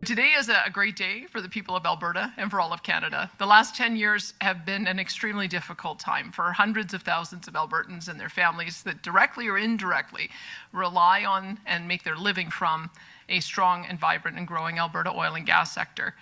Today is a great day for the people of Alberta and for all of Canada. The last 10 years have been an extremely difficult time for hundreds of thousands of Albertans and their families that directly or indirectly rely on and make their living from a strong and vibrant and growing Alberta oil and gas sector.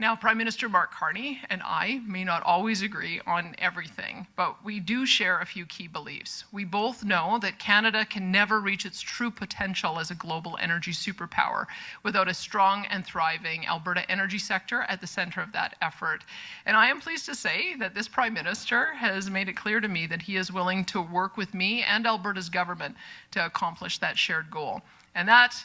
Now, Prime Minister Mark Carney and I may not always agree on everything, but we do share a few key beliefs. We both know that Canada can never reach its true potential as a global energy superpower without a strong and thriving Alberta energy sector at the center of that effort. And I am pleased to say that this Prime Minister has made it clear to me that he is willing to work with me and Alberta's government to accomplish that shared goal. And that,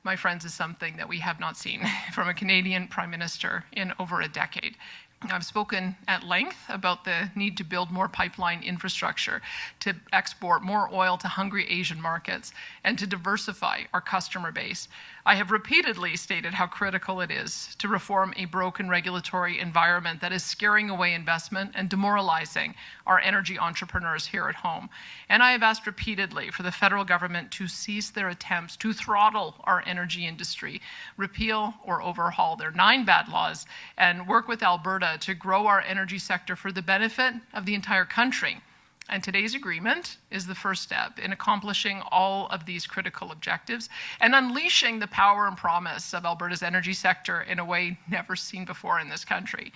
my friends, is something that we have not seen from a Canadian Prime Minister in over a decade. I've spoken at length about the need to build more pipeline infrastructure, to export more oil to hungry Asian markets, and to diversify our customer base. I have repeatedly stated how critical it is to reform a broken regulatory environment that is scaring away investment and demoralizing our energy entrepreneurs here at home. And I have asked repeatedly for the federal government to cease their attempts to throttle our energy industry, repeal or overhaul their 9 bad laws, and work with Alberta to grow our energy sector for the benefit of the entire country. And today's agreement is the first step in accomplishing all of these critical objectives and unleashing the power and promise of Alberta's energy sector in a way never seen before in this country.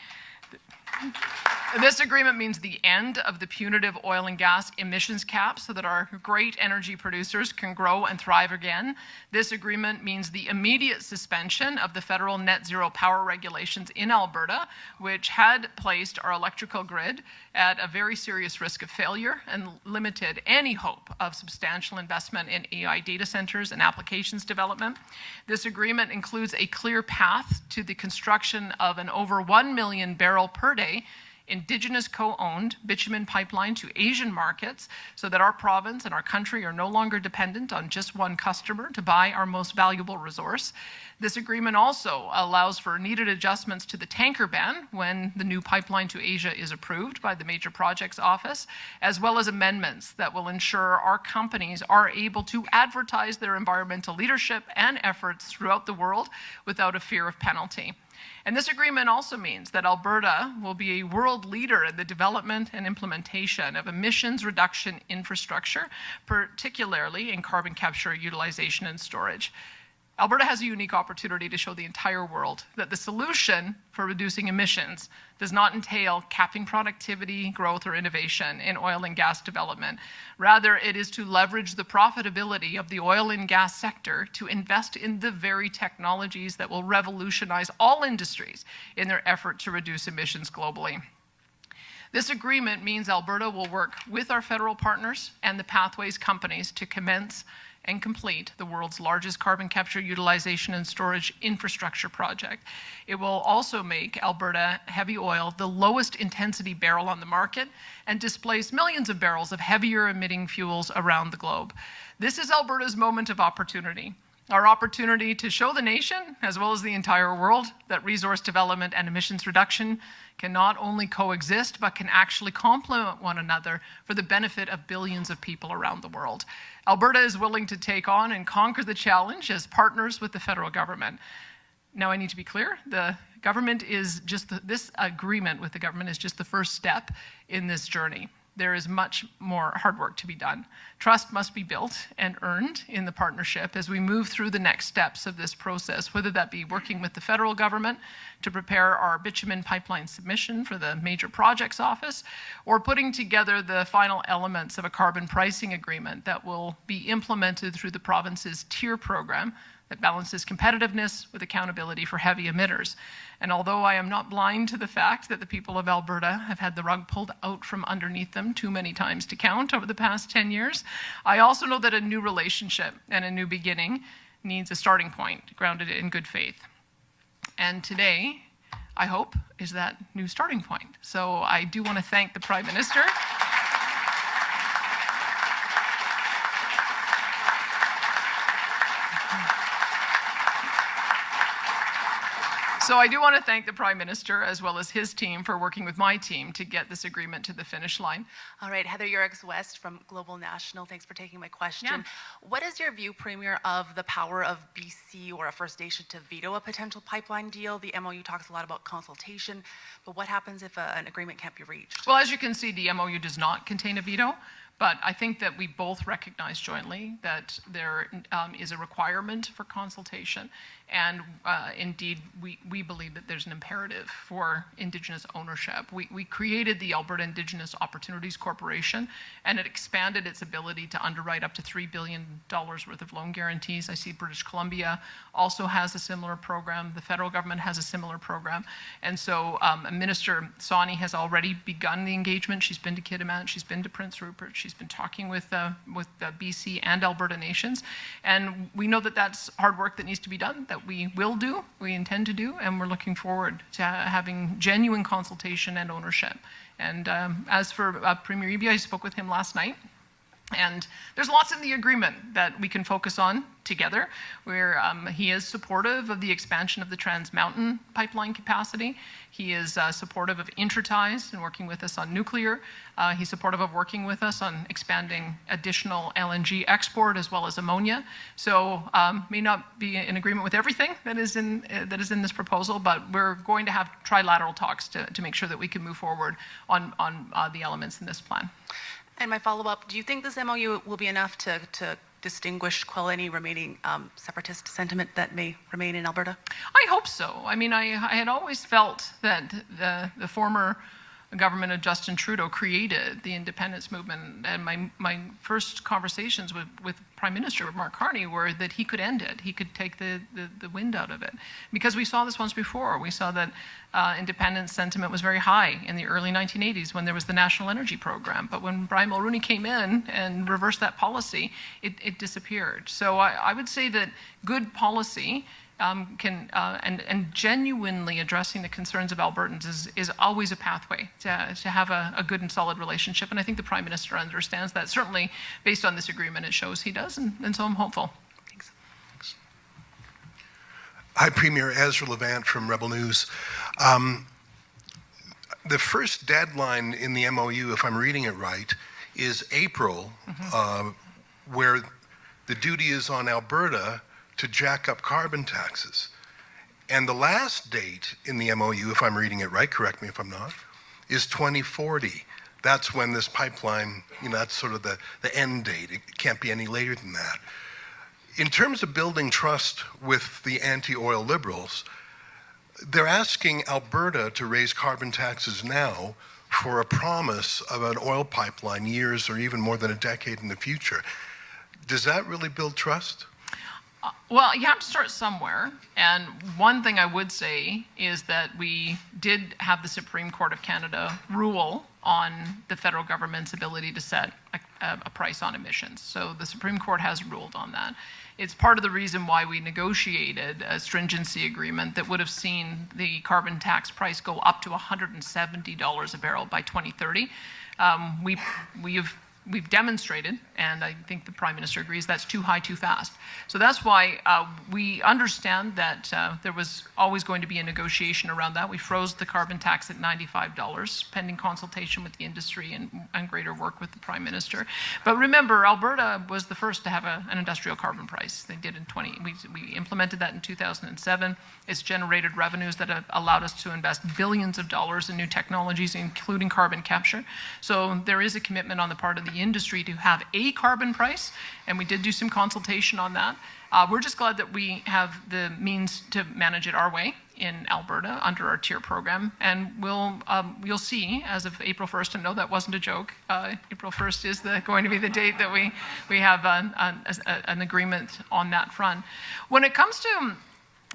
This agreement means the end of the punitive oil and gas emissions cap so that our great energy producers can grow and thrive again. This agreement means the immediate suspension of the federal net zero power regulations in Alberta, which had placed our electrical grid at a very serious risk of failure and limited any hope of substantial investment in AI data centers and applications development. This agreement includes a clear path to the construction of an over 1 million barrel per day Indigenous co-owned bitumen pipeline to Asian markets so that our province and our country are no longer dependent on just one customer to buy our most valuable resource. This agreement also allows for needed adjustments to the tanker ban when the new pipeline to Asia is approved by the Major Projects Office, as well as amendments that will ensure our companies are able to advertise their environmental leadership and efforts throughout the world without a fear of penalty. And this agreement also means that Alberta will be a world leader in the development and implementation of emissions reduction infrastructure, particularly in carbon capture, utilization, and storage. Alberta has a unique opportunity to show the entire world that the solution for reducing emissions does not entail capping productivity, growth, or innovation in oil and gas development. Rather, it is to leverage the profitability of the oil and gas sector to invest in the very technologies that will revolutionize all industries in their effort to reduce emissions globally. This agreement means Alberta will work with our federal partners and the Pathways companies to commence and complete the world's largest carbon capture, utilization, and storage infrastructure project. It will also make Alberta heavy oil the lowest intensity barrel on the market and displace millions of barrels of heavier emitting fuels around the globe. This is Alberta's moment of opportunity. Our opportunity to show the nation, as well as the entire world, that resource development and emissions reduction can not only coexist, but can actually complement one another for the benefit of billions of people around the world. Alberta is willing to take on and conquer the challenge as partners with the federal government. Now, I need to be clear, the government is just, this agreement with the government is just the first step in this journey. There is much more hard work to be done. Trust must be built and earned in the partnership as we move through the next steps of this process, whether that be working with the federal government to prepare our bitumen pipeline submission for the Major Projects Office, or putting together the final elements of a carbon pricing agreement that will be implemented through the province's tier program that balances competitiveness with accountability for heavy emitters. And although I am not blind to the fact that the people of Alberta have had the rug pulled out from underneath them too many times to count over the past 10 years, I also know that a new relationship and a new beginning needs a starting point grounded in good faith. And today, I hope, is that new starting point. So I do want to thank the Prime Minister. So I do want to thank the Prime Minister as well as his team for working with my team to get this agreement to the finish line. All right, Heather Yurix-West from Global National. Thanks for taking my question. Yeah. What is your view, Premier, of the power of BC or a First Nation to veto a potential pipeline deal? The MOU talks a lot about consultation, but what happens if an agreement can't be reached? Well, as you can see, the MOU does not contain a veto. But I think that we both recognize jointly that there is a requirement for consultation. And indeed, we believe that there's an imperative for Indigenous ownership. We created the Alberta Indigenous Opportunities Corporation, and it expanded its ability to underwrite up to $3 billion worth of loan guarantees. I see British Columbia also has a similar program. The federal government has a similar program. And so Minister Sawney has already begun the engagement. She's been to Kitimat, she's been to Prince Rupert, she's been talking with BC and Alberta nations. And we know that that's hard work that needs to be done, that we will do, we intend to do, and we're looking forward to having genuine consultation and ownership. And as for Premier Eby, I spoke with him last night. And there's lots in the agreement that we can focus on together, where he is supportive of the expansion of the Trans Mountain pipeline capacity. He is supportive of Intraties and working with us on nuclear. He's supportive of working with us on expanding additional LNG export as well as ammonia. So may not be in agreement with everything that is in this proposal, but we're going to have trilateral talks to make sure that we can move forward on the elements in this plan. And my follow-up, do you think this MOU will be enough to quell any remaining separatist sentiment that may remain in Alberta? I hope so. I mean, I had always felt that the former government of Justin Trudeau created the independence movement, and my first conversations with Prime Minister Mark Carney were that he could end it. He could take the wind out of it. Because we saw this once before. We saw that independence sentiment was very high in the early 1980s when there was the National Energy Program. But when Brian Mulroney came in and reversed that policy, it disappeared. So I would say that good policy and genuinely addressing the concerns of Albertans is always a pathway to have a good and solid relationship. And I think the Prime Minister understands that. Certainly, based on this agreement, it shows he does, and so I'm hopeful. Thanks. Hi, Premier. Ezra Levant from Rebel News. The first deadline in the MOU, if I'm reading it right, is April, where the duty is on Alberta to jack up carbon taxes. And the last date in the MOU, if I'm reading it right, correct me if I'm not, is 2040. That's when this pipeline, that's sort of the end date. It can't be any later than that. In terms of building trust with the anti-oil liberals, they're asking Alberta to raise carbon taxes now for a promise of an oil pipeline years or even more than a decade in the future. Does that really build trust? Well, you have to start somewhere. And one thing I would say is that we did have the Supreme Court of Canada rule on the federal government's ability to set a price on emissions. So the Supreme Court has ruled on that. It's part of the reason why we negotiated a stringency agreement that would have seen the carbon tax price go up to $170 a barrel by 2030. We've demonstrated, and I think the Prime Minister agrees, that's too high, too fast. So that's why we understand that there was always going to be a negotiation around that. We froze the carbon tax at $95, pending consultation with the industry and greater work with the Prime Minister. But remember, Alberta was the first to have an industrial carbon price. They did we implemented that in 2007. It's generated revenues that have allowed us to invest billions of dollars in new technologies, including carbon capture. So there is a commitment on the part of the industry to have a carbon price, and we did do some consultation on that. We're just glad that we have the means to manage it our way in Alberta under our tier program, and you'll see as of April 1st, and no, that wasn't a joke. April 1st is going to be the date that we have an agreement on that front. When it comes to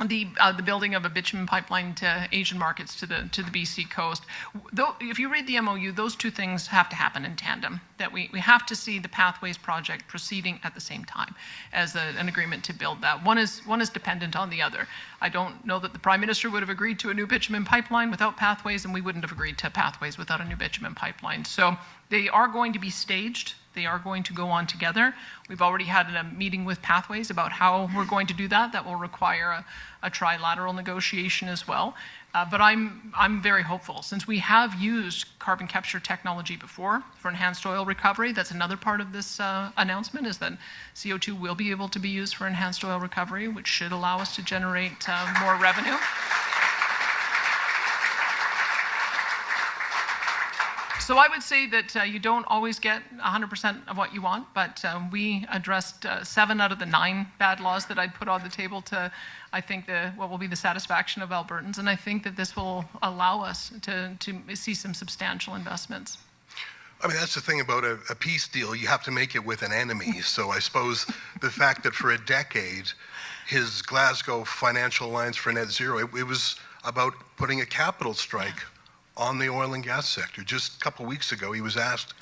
the building of a bitumen pipeline to Asian markets to the BC coast. Though, if you read the MOU, those two things have to happen in tandem. That we have to see the Pathways project proceeding at the same time as an agreement to build that. One is dependent on the other. I don't know that the Prime Minister would have agreed to a new bitumen pipeline without Pathways, and we wouldn't have agreed to Pathways without a new bitumen pipeline. So they are going to be staged. They are going to go on together. We've already had a meeting with Pathways about how we're going to do that. That will require a trilateral negotiation as well. But I'm very hopeful. Since we have used carbon capture technology before for enhanced oil recovery, that's another part of this announcement, is that CO2 will be able to be used for enhanced oil recovery, which should allow us to generate more revenue. So I would say that you don't always get 100% of what you want, but we addressed 7 out of the 9 bad laws that I'd put on the table to, I think, what will be the satisfaction of Albertans. And I think that this will allow us to see some substantial investments. I mean, that's the thing about a peace deal. You have to make it with an enemy. So I suppose the fact that for a decade, his Glasgow Financial Alliance for Net Zero, it was about putting a capital strike on the oil and gas sector. Just a couple of weeks ago, he was asked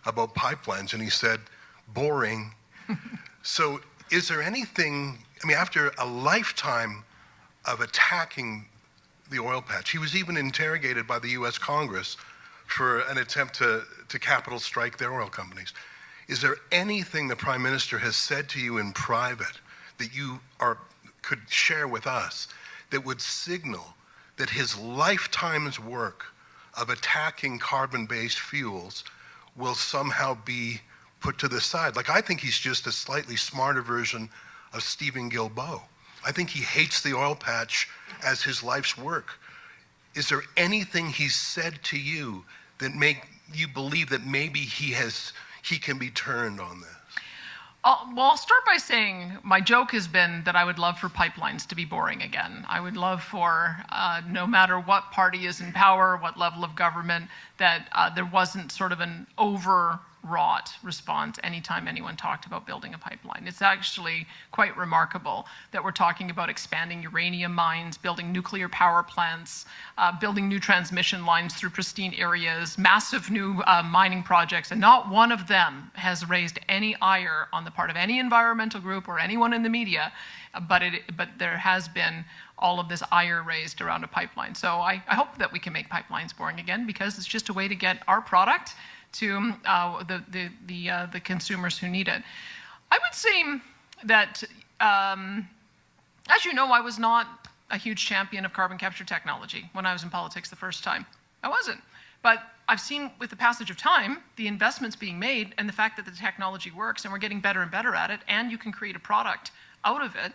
about pipelines, and he said, boring. So is there anything, I mean, after a lifetime of attacking the oil patch, he was even interrogated by the US Congress for an attempt to capital strike their oil companies. Is there anything the Prime Minister has said to you in private that you could share with us that would signal that his lifetime's work of attacking carbon-based fuels will somehow be put to the side? Like, I think he's just a slightly smarter version of Stephen Guilbeault. I think he hates the oil patch as his life's work. Is there anything he's said to you that make you believe that maybe he can be turned on this? Well, I'll start by saying my joke has been that I would love for pipelines to be boring again. I would love for, no matter what party is in power, what level of government, that there wasn't sort of an overwrought response anytime anyone talked about building a pipeline. It's actually quite remarkable that we're talking about expanding uranium mines, building nuclear power plants, building new transmission lines through pristine areas, massive new mining projects, and not one of them has raised any ire on the part of any environmental group or anyone in the media, but there has been all of this ire raised around a pipeline. So I hope that we can make pipelines boring again, because it's just a way to get our product to the consumers who need it. I would say that, as you know, I was not a huge champion of carbon capture technology when I was in politics the first time. I wasn't. But I've seen, with the passage of time, the investments being made and the fact that the technology works and we're getting better and better at it, and you can create a product out of it,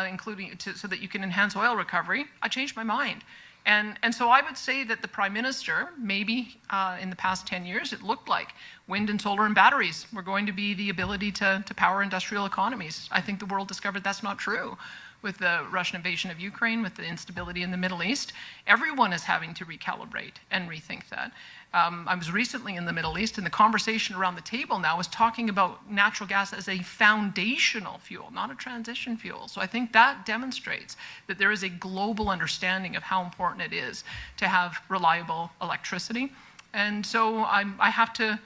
including so that you can enhance oil recovery. I changed my mind. And so I would say that the Prime Minister, maybe in the past 10 years, it looked like wind and solar and batteries were going to be the ability to power industrial economies. I think the world discovered that's not true. With the Russian invasion of Ukraine, with the instability in the Middle East, everyone is having to recalibrate and rethink that. I was recently in the Middle East, and the conversation around the table now is talking about natural gas as a foundational fuel, not a transition fuel. So I think that demonstrates that there is a global understanding of how important it is to have reliable electricity. And so I have to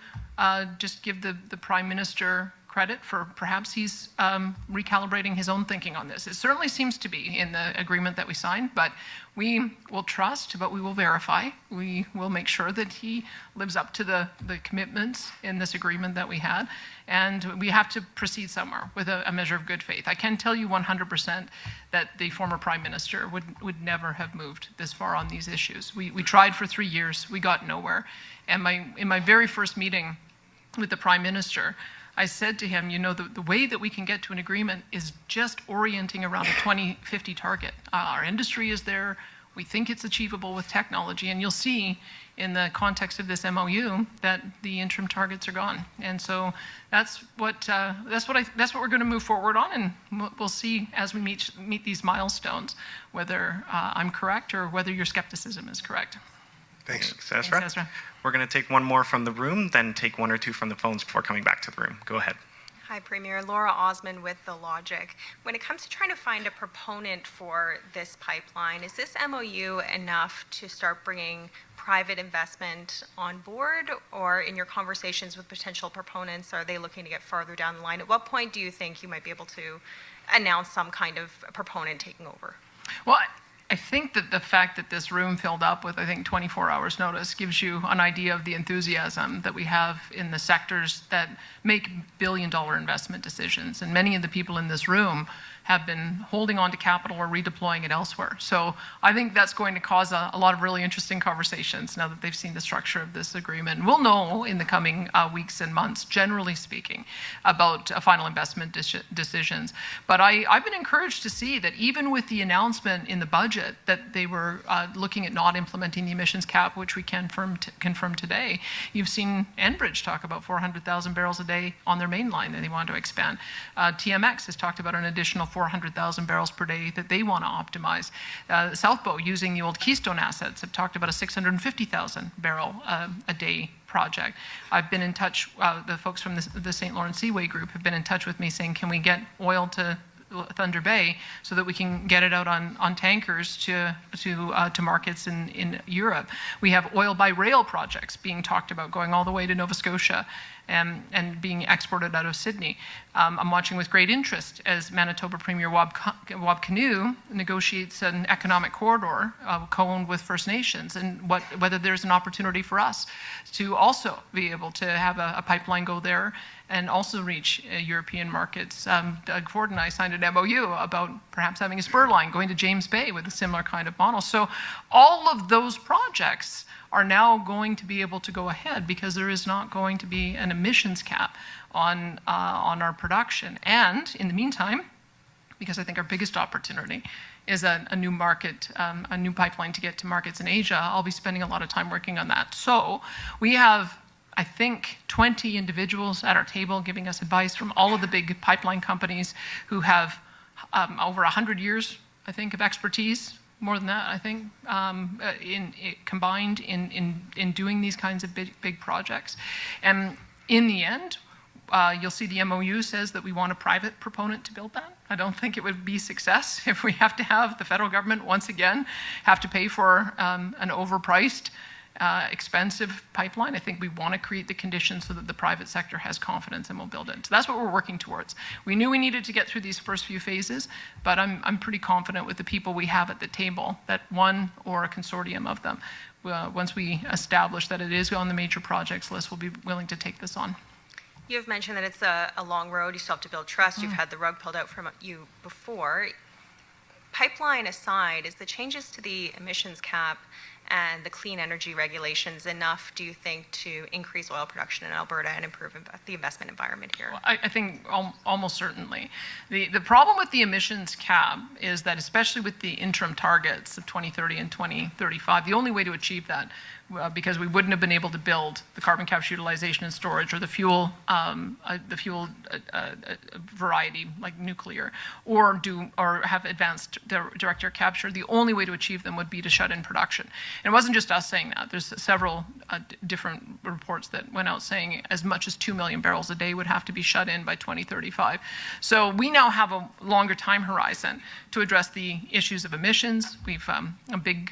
just give the Prime Minister credit for perhaps he's recalibrating his own thinking on this. It certainly seems to be in the agreement that we signed, but we will trust, but we will verify. We will make sure that he lives up to the commitments in this agreement that we had, and we have to proceed somewhere with a measure of good faith. I can tell you 100% that the former Prime Minister would never have moved this far on these issues. We tried for 3 years, we got nowhere. And in my very first meeting with the Prime Minister, I said to him, you know, the way that we can get to an agreement is just orienting around a 2050 target. Our industry is there. We think it's achievable with technology. And you'll see in the context of this MOU that the interim targets are gone. And so that's what we're going to move forward on. And we'll see as we meet these milestones whether I'm correct or whether your skepticism is correct. Thanks. Thanks, Ezra. We're going to take one more from the room, then take 1 or 2 from the phones before coming back to the room. Go ahead. Hi, Premier. Laura Osmond with The Logic. When it comes to trying to find a proponent for this pipeline, is this MOU enough to start bringing private investment on board? Or in your conversations with potential proponents, are they looking to get farther down the line? At what point do you think you might be able to announce some kind of proponent taking over? Well, I think that the fact that this room filled up with, I think, 24 hours notice gives you an idea of the enthusiasm that we have in the sectors that make billion-dollar investment decisions. And many of the people in this room have been holding on to capital or redeploying it elsewhere. So I think that's going to cause a lot of really interesting conversations now that they've seen the structure of this agreement. We'll know in the coming weeks and months, generally speaking, about final investment decisions. But I've been encouraged to see that even with the announcement in the budget that they were looking at not implementing the emissions cap, which we confirm today, you've seen Enbridge talk about 400,000 barrels a day on their main line that they want to expand. TMX has talked about an additional 400,000 barrels per day that they want to optimize. South Bow, using the old Keystone assets, have talked about a 650,000 barrel a day project. I've been in touch, the folks from the St. Lawrence Seaway Group have been in touch with me saying, can we get oil to Thunder Bay so that we can get it out on tankers to markets in Europe. We have oil by rail projects being talked about going all the way to Nova Scotia and being exported out of Sydney. I'm watching with great interest as Manitoba Premier Wab Kinew negotiates an economic corridor co-owned with First Nations, and whether there's an opportunity for us to also be able to have a pipeline go there and also reach European markets. Doug Ford and I signed an MOU about perhaps having a spur line going to James Bay with a similar kind of model. So all of those projects are now going to be able to go ahead because there is not going to be an emissions cap on our production. And in the meantime, because I think our biggest opportunity is a new market, a new pipeline to get to markets in Asia, I'll be spending a lot of time working on that. So we have, I think, 20 individuals at our table giving us advice from all of the big pipeline companies who have over 100 years, I think, of expertise, more than that, I think, combined in doing these kinds of big projects. And in the end, you'll see the MOU says that we want a private proponent to build that. I don't think it would be success if we have to have the federal government once again have to pay for an overpriced, expensive pipeline. I think we want to create the conditions so that the private sector has confidence and will build it. So that's what we're working towards. We knew we needed to get through these first few phases, but I'm pretty confident with the people we have at the table that one or a consortium of them, once we establish that it is on the major projects list, will be willing to take this on. You have mentioned that it's a long road. You still have to build trust. You've had the rug pulled out from you before. Pipeline aside, is the changes to the emissions cap and the clean energy regulations enough, do you think, to increase oil production in Alberta and improve the investment environment here? Well, I think almost certainly. The problem with the emissions cap is that, especially with the interim targets of 2030 and 2035, the only way to achieve that, because we wouldn't have been able to build the carbon capture, utilization, and storage, or the fuel variety like nuclear, or have advanced direct air capture. The only way to achieve them would be to shut in production. And it wasn't just us saying that. There's several different reports that went out saying as much as 2 million barrels a day would have to be shut in by 2035. So we now have a longer time horizon to address the issues of emissions. We've a big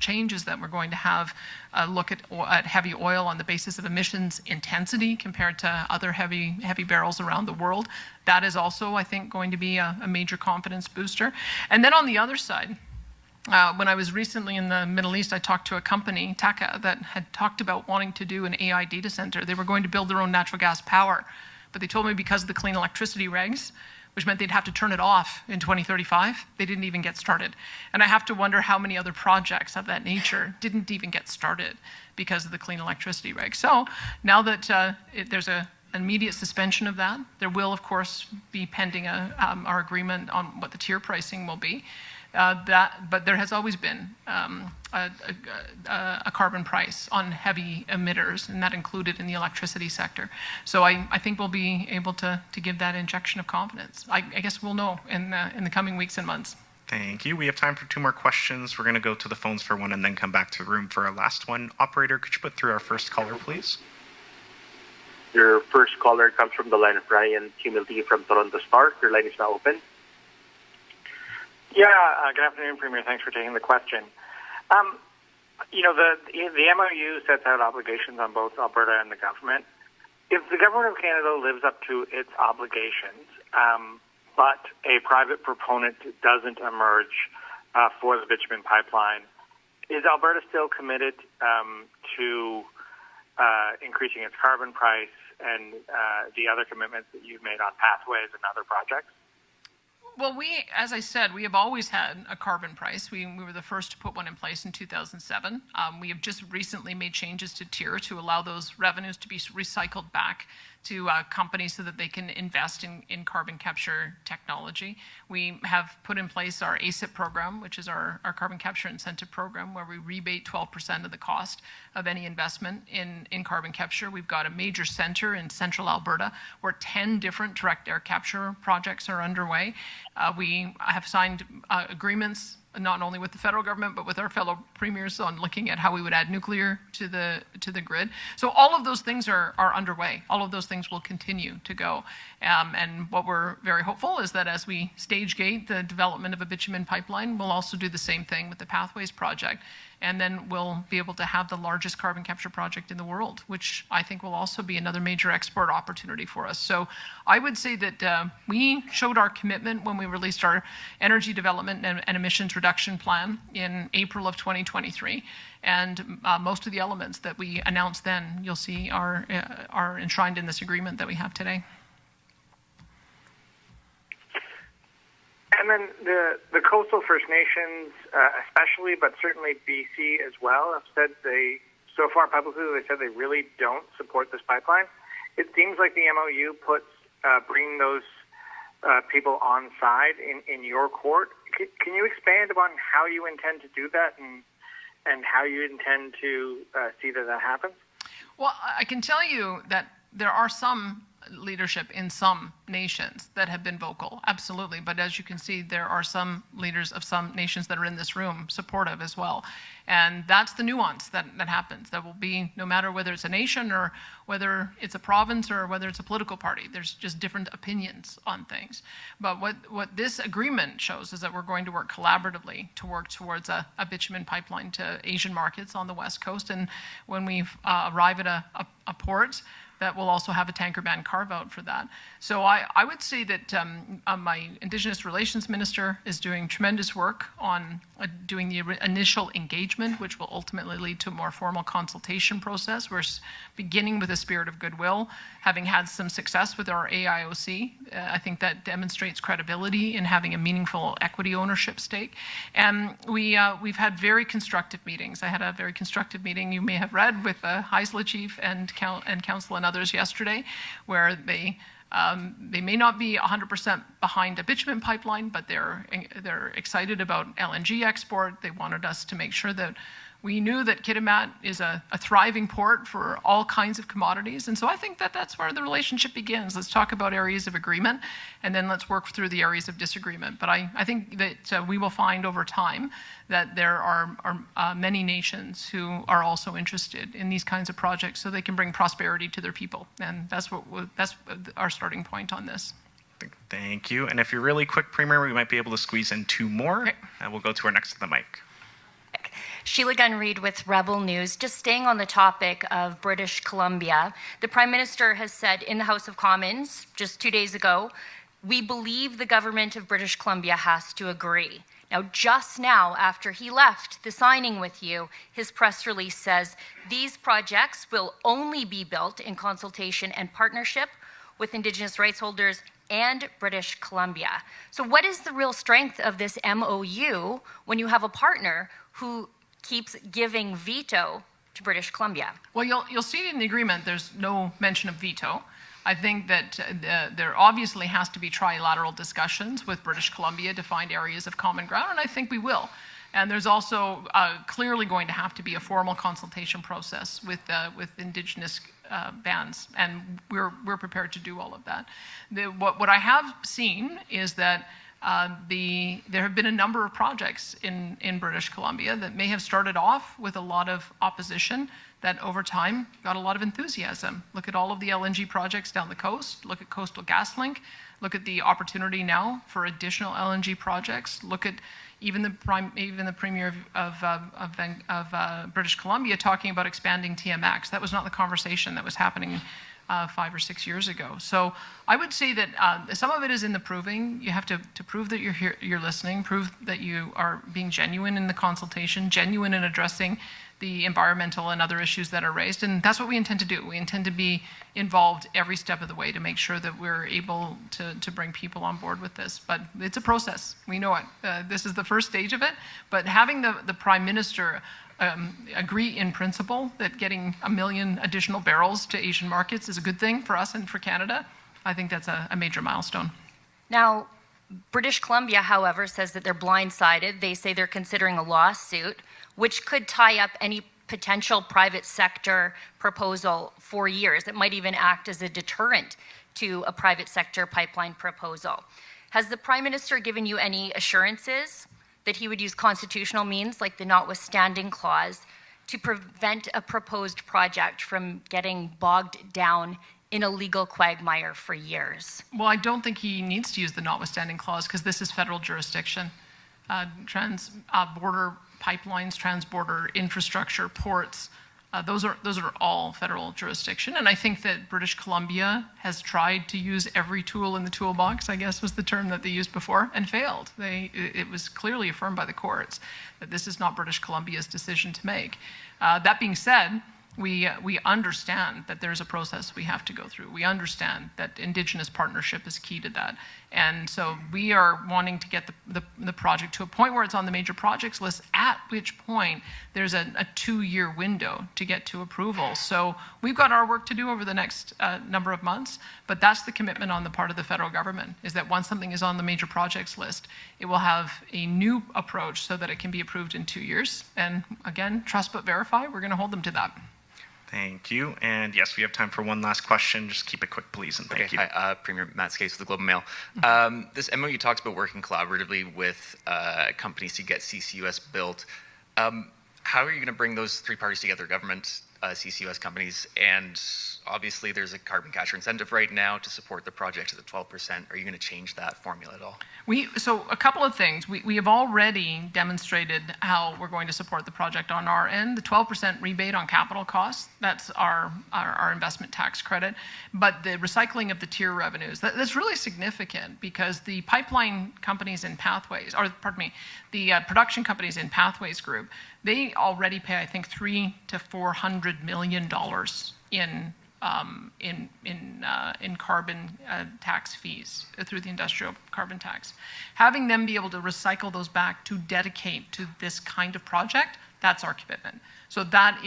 change is that we're going to have a look at heavy oil on the basis of emissions intensity compared to other heavy barrels around the world. That is also, I think, going to be a major confidence booster. And then on the other side, when I was recently in the Middle East, I talked to a company, Taka, that had talked about wanting to do an AI data center. They were going to build their own natural gas power, but they told me because of the clean electricity regs, which meant they'd have to turn it off in 2035, they didn't even get started. And I have to wonder how many other projects of that nature didn't even get started because of the clean electricity regs. So now that there's an immediate suspension of that, there will, of course, be pending our agreement on what the tier pricing will be. But there has always been a carbon price on heavy emitters, and that included in the electricity sector. So I think we'll be able to give that injection of confidence. I guess we'll know in the coming weeks and months. Thank you. We have time for 2 more questions. We're going to go to the phones for one and then come back to the room for our last one. Operator, could you put through our first caller, please? Your first caller comes from the line of Ryan Humilty from Toronto Star. Your line is now open. Yeah, good afternoon, Premier. Thanks for taking the question. The MOU sets out obligations on both Alberta and the government. If the government of Canada lives up to its obligations, but a private proponent doesn't emerge for the bitumen pipeline. Is Alberta still committed to increasing its carbon price and the other commitments that you've made on pathways and other projects? Well, as I said, we have always had a carbon price. We were the first to put one in place in 2007. We have just recently made changes to TIER to allow those revenues to be recycled back to companies so that they can invest in carbon capture technology. We have put in place our ACIP program, which is our carbon capture incentive program, where we rebate 12% of the cost of any investment in carbon capture. We've got a major center in central Alberta where 10 different direct air capture projects are underway. We have signed agreements not only with the federal government, but with our fellow premiers on looking at how we would add nuclear to the grid. So all of those things are underway. All of those things will continue to go. And what we're very hopeful is that as we stage gate the development of a bitumen pipeline, we'll also do the same thing with the Pathways project. And then we'll be able to have the largest carbon capture project in the world, which I think will also be another major export opportunity for us. So I would say that we showed our commitment when we released our energy development and emissions reduction plan in April of 2023. And most of the elements that we announced then, you'll see, are enshrined in this agreement that we have today. And then the coastal First Nations, especially, but certainly BC as well, have said so far publicly, they said they really don't support this pipeline. It seems like the MOU puts bringing those people on side in your court. Can you expand upon how you intend to do that and how you intend to see that happens? Well, I can tell you that there are some leadership in some nations that have been vocal, absolutely. But as you can see, there are some leaders of some nations that are in this room supportive as well. And that's the nuance that happens. That will be, no matter whether it's a nation or whether it's a province or whether it's a political party, there's just different opinions on things. But what this agreement shows is that we're going to work collaboratively to work towards a bitumen pipeline to Asian markets on the West Coast. And when we arrive at a port, that will also have a tanker ban carve-out for that. So I would say that my Indigenous Relations Minister is doing tremendous work on doing the initial engagement, which will ultimately lead to a more formal consultation process. We're beginning with a spirit of goodwill, having had some success with our AIOC. I think that demonstrates credibility in having a meaningful equity ownership stake. And we've had very constructive meetings. I had a very constructive meeting you may have read with the Haisla chief and council and others yesterday, where they may not be 100% behind a bitumen pipeline, but they're excited about LNG export. They wanted us to make sure that we knew that Kitimat is a thriving port for all kinds of commodities. And so I think that that's where the relationship begins. Let's talk about areas of agreement, and then let's work through the areas of disagreement. But I think that we will find over time that there are many nations who are also interested in these kinds of projects so they can bring prosperity to their people. And that's our starting point on this. Thank you. And if you're really quick, Premier, we might be able to squeeze in two more. Okay. And we'll go to our next to the mic. Sheila Gunn-Reid with Rebel News. Just staying on the topic of British Columbia, the Prime Minister has said in the House of Commons just 2 days ago, we believe the government of British Columbia has to agree. Now, just now, after he left the signing with you, his press release says these projects will only be built in consultation and partnership with Indigenous rights holders and British Columbia. So what is the real strength of this MOU when you have a partner who keeps giving veto to British Columbia? Well, you'll see in the agreement there's no mention of veto. I think that there obviously has to be trilateral discussions with British Columbia to find areas of common ground, and I think we will. And there's also clearly going to have to be a formal consultation process with Indigenous bands, and we're prepared to do all of that. What I have seen is that there have been a number of projects in British Columbia that may have started off with a lot of opposition that over time got a lot of enthusiasm. Look at all of the LNG projects down the coast. Look at Coastal GasLink. Look at the opportunity now for additional LNG projects. Look at even the Premier of British Columbia talking about expanding TMX. That was not the conversation that was happening 5 or 6 years ago. So I would say that some of it is in the proving. You have to prove that you're here, you're listening, prove that you are being genuine in the consultation, genuine in addressing the environmental and other issues that are raised. And that's what we intend to do. We intend to be involved every step of the way to make sure that we're able to bring people on board with this. But it's a process. We know it. This is the first stage of it. But having the Prime Minister agree in principle that getting 1 million additional barrels to Asian markets is a good thing for us and for Canada, I think that's a major milestone. Now, British Columbia, however, says that they're blindsided. They say they're considering a lawsuit, which could tie up any potential private sector proposal for years. It might even act as a deterrent to a private sector pipeline proposal. Has the Prime Minister given you any assurances that he would use constitutional means, like the notwithstanding clause, to prevent a proposed project from getting bogged down in a legal quagmire for years? Well, I don't think he needs to use the notwithstanding clause because this is federal jurisdiction. Trans-border pipelines, trans-border infrastructure, ports, those are all federal jurisdiction. And I think that British Columbia has tried to use every tool in the toolbox, I guess was the term that they used before, and failed. It was clearly affirmed by the courts that this is not British Columbia's decision to make. That being said, we understand that there's a process we have to go through. We understand that Indigenous partnership is key to that. And so we are wanting to get the project to a point where it's on the major projects list, at which point there's a 2-year window to get to approval. So we've got our work to do over the next number of months, but that's the commitment on the part of the federal government, is that once something is on the major projects list, it will have a new approach so that it can be approved in 2 years. And again, trust but verify, we're going to hold them to that. Thank you. And yes, we have time for one last question. Just keep it quick, please, and thank you. Hi, Premier Matt Skase with the Globe and Mail. This MOU talks about working collaboratively with companies to get CCUS built. How are you going to bring those 3 parties together, government, CCUS companies, and obviously there's a carbon capture incentive right now to support the project at the 12%. Are you going to change that formula at all? So a couple of things. We have already demonstrated how we're going to support the project on our end. The 12% rebate on capital costs, that's our investment tax credit. But the recycling of the tier revenues, that's really significant because the pipeline companies in Pathways, or pardon me, the production companies in Pathways Group, they already pay, I think, $300 to $400 million in carbon tax fees through the industrial carbon tax. Having them be able to recycle those back to dedicate to this kind of project, that's our commitment. So that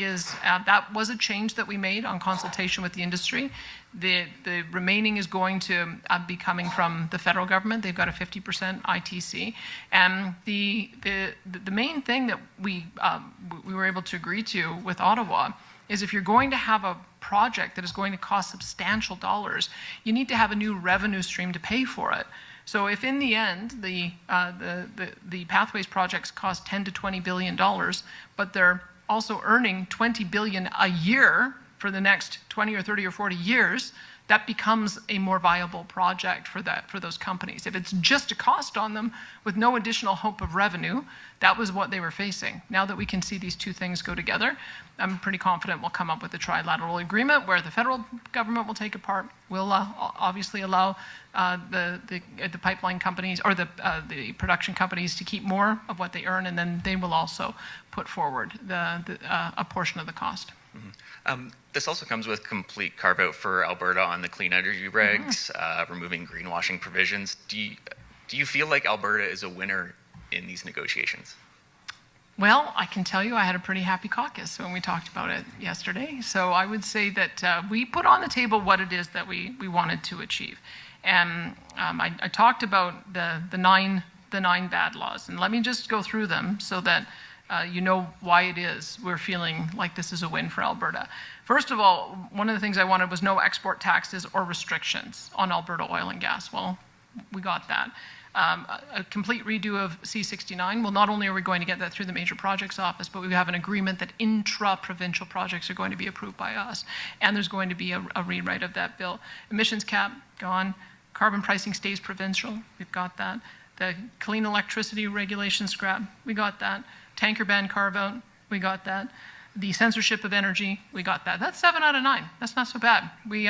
was a change that we made on consultation with the industry. The remaining is going to be coming from the federal government. They've got a 50% ITC. And the main thing that we were able to agree to with Ottawa is if you're going to have a project that is going to cost substantial dollars, you need to have a new revenue stream to pay for it. So if in the end the Pathways projects cost $10 to $20 billion, but they're also earning $20 billion a year for the next 20 or 30 or 40 years, that becomes a more viable project for those companies. If it's just a cost on them with no additional hope of revenue, that was what they were facing. Now that we can see these two things go together, I'm pretty confident we'll come up with a trilateral agreement where the federal government will take a part. We'll obviously allow the pipeline companies or the production companies to keep more of what they earn, and then they will also put forward a portion of the cost. Mm-hmm. This also comes with complete carve-out for Alberta on the clean energy regs, removing greenwashing provisions. Do you feel like Alberta is a winner in these negotiations? Well, I can tell you I had a pretty happy caucus when we talked about it yesterday. So I would say that we put on the table what it is that we wanted to achieve. And I talked about the nine bad laws. And let me just go through them so that you know why it is we're feeling like this is a win for Alberta. First of all, one of the things I wanted was no export taxes or restrictions on Alberta oil and gas. Well, we got that. A complete redo of C-69. Well, not only are we going to get that through the Major Projects Office, but we have an agreement that intra-provincial projects are going to be approved by us. And there's going to be a rewrite of that bill. Emissions cap, gone. Carbon pricing stays provincial. We've got that. The clean electricity regulation scrap, we got that. Tanker ban carve-out, we got that. The censorship of energy, we got that. That's 7 out of 9. That's not so bad. We're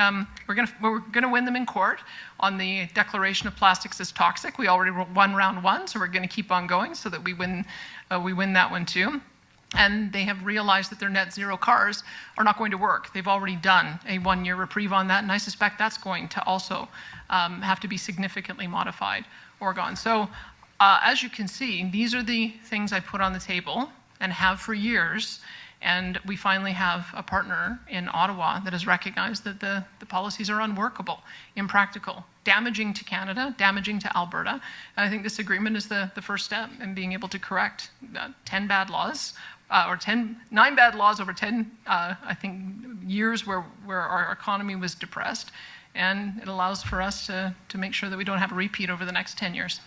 gonna win them in court on the declaration of plastics as toxic. We already won round 1, so we're gonna keep on going so that we win that one too. And they have realized that their net zero cars are not going to work. They've already done a 1-year reprieve on that, and I suspect that's going to also have to be significantly modified or gone. So as you can see, these are the things I put on the table and have for years. And we finally have a partner in Ottawa that has recognized that the policies are unworkable, impractical, damaging to Canada, damaging to Alberta. And I think this agreement is the first step in being able to correct 10 bad laws, or 9 bad laws over 10, I think, years where our economy was depressed. And it allows for us to make sure that we don't have a repeat over the next 10 years.